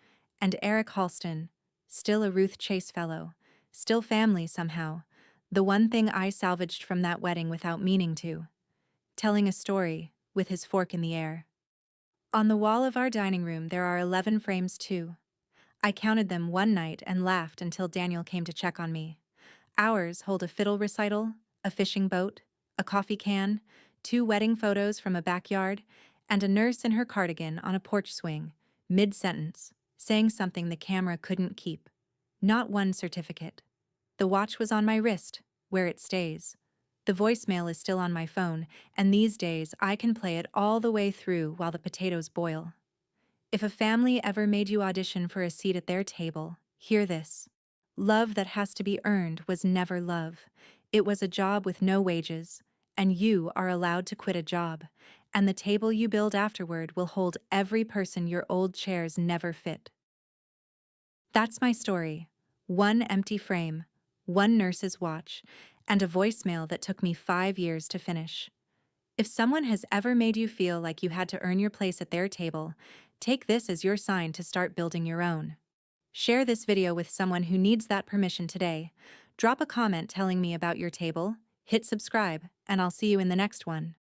A: And Eric Halston, still a Ruth Chase fellow, still family somehow, the one thing I salvaged from that wedding without meaning to. Telling a story, with his fork in the air. On the wall of our dining room there are 11 frames too. I counted them one night and laughed until Daniel came to check on me. Ours hold a fiddle recital, a fishing boat, a coffee can, 2 wedding photos from a backyard, and a nurse in her cardigan on a porch swing, mid-sentence, saying something the camera couldn't keep. Not one certificate. The watch was on my wrist, where it stays. The voicemail is still on my phone, and these days I can play it all the way through while the potatoes boil. If a family ever made you audition for a seat at their table, hear this. Love that has to be earned was never love. It was a job with no wages, and you are allowed to quit a job, and the table you build afterward will hold every person your old chairs never fit. That's my story. One empty frame, one nurse's watch, and a voicemail that took me 5 years to finish. If someone has ever made you feel like you had to earn your place at their table, take this as your sign to start building your own. Share this video with someone who needs that permission today. Drop a comment telling me about your table, hit subscribe, and I'll see you in the next one.